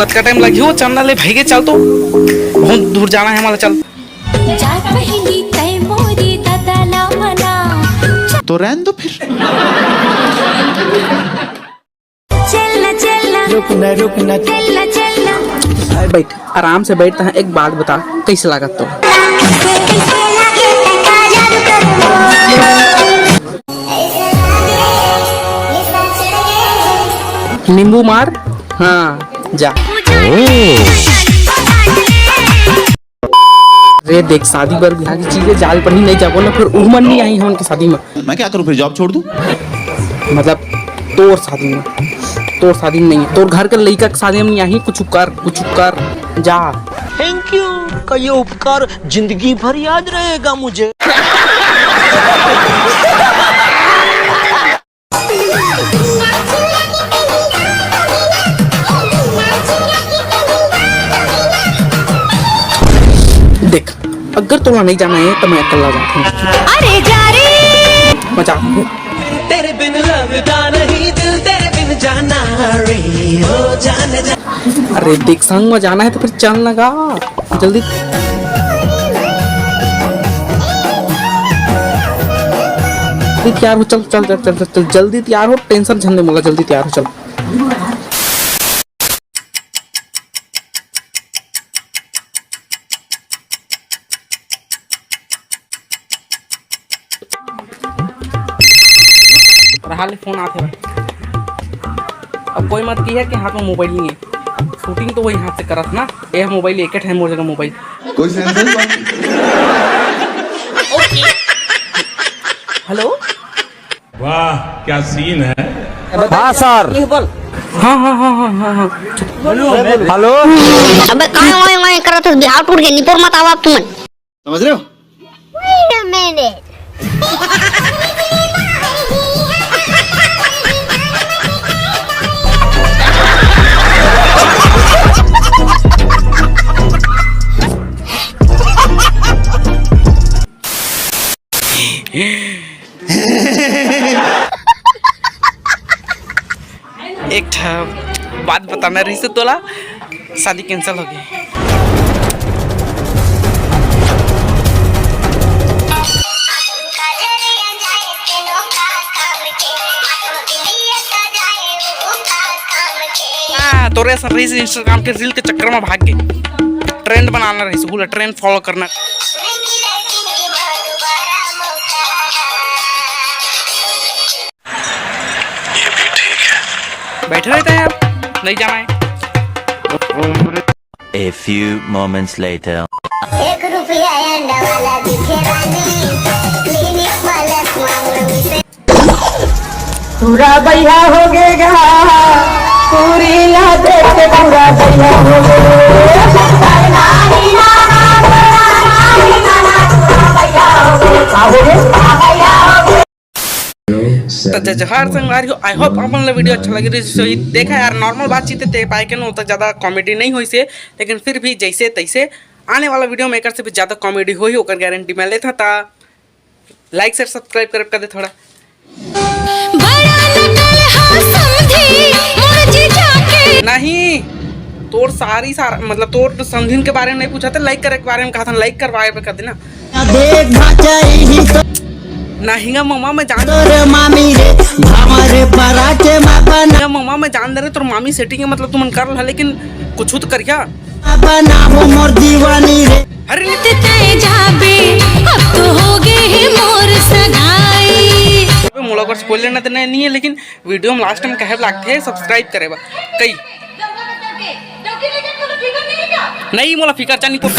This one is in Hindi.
कत का टाइम लगी हो चलना ले भाई के चल तो बहुत दूर जाना है हमारा चल तो रहने दो फिर। रुकना बैठ आराम से बैठता है। एक बात बता कैसे लागत तो नींबू मार हाँ जा। रे देख शादी पर बिहार की चीजें जाल पर ही नहीं जाबो ना फिर उमन नहीं आई है उनकी शादी में। मैं क्या करूं फिर जॉब छोड़ दूं? मतलब तोर शादी में नहीं है तोर घर के लड़का के शादी में नहीं आई। कुछ कर जा। थैंक यू का ये उपकार जिंदगी भर याद रहेगा मुझे। देख अगर तुम्हें नहीं जाना है तो मैं अकेला जाता हूँ। अरे जा रे मजा तेरे बिन लगता नहीं दिल तेरे बिन जाना रे हो जाने जा। अरे देख संग में जाना है तो फिर चल लगा जल्दी। तैयार हो चल चल चल चल चल जल्दी तैयार हो। टेंशन झंडे मोला जल्दी तैयार हो चल। हाल फोन आते अब कोई मत की है कि हाथ में मोबाइल नहीं है। शूटिंग तो वही हाथ से करत ना ये मोबाइल एक है मोर जगह मोबाइल कोई सेंस नहीं। हेलो वाह क्या सीन है। हाँ सर हाँ हाँ हाँ हाँ हाँ हाँ हेलो। अबे काय ओए करत है बिहार टूट के निपुर मत आवा तुम समझ रहे हो? वेट अ मिनट एक बात बताना रही से तोला शादी कैंसिल हो गई। तोरे ऐसा रही से इंस्टाग्राम के रील के चक्कर में भाग गई। ट्रेंड बनाना रही से बोला ट्रेंड फॉलो करना। बैठे रहते हैं आप नहीं जाना है। A few moments later. 1 रुपया अंडा वाला दिखे रानी क्लिनिक वाला मामूली से पूरा भैया हो गएगा पूरी याद से पूरा भैया हो तो जहर संगवारी हो I hope upon La video अच्छा लगी रही। देखा यार नॉर्मल बातचीत ते पाए के न तो ज़्यादा कॉमेडी नहीं हुई से लेकिन फिर भी जैसे तैसे आने वाला वीडियो में एकर से भी ज़्यादा कॉमेडी हुई ओकर गारंटी मैं लेता था। लाइक शेयर सब्सक्राइब कर दे थोड़ा। नहीं तोर सारा मतलब तोर समझिन के बारे में नहीं पूछा था लाइक करे के बारे में कहा था लाइक करवाए कर देना। नहीं मम्मा मैं जान मामी रे हमारे पराठे ना मम्मा मैं जान दे रहे तोर मामी सेटिंग मतलब तुम कर रहा लेकिन कुछ तो कर क्या बनाओ मोर दीवानी रे। अरे जाबे अब तो हो गए मोर सगाई मोला को स्पॉइलर ना देना नहीं है लेकिन वीडियो में लास्ट में कहे लगते सब्सक्राइब करेगा कई नहीं मोला फिकर चानी तो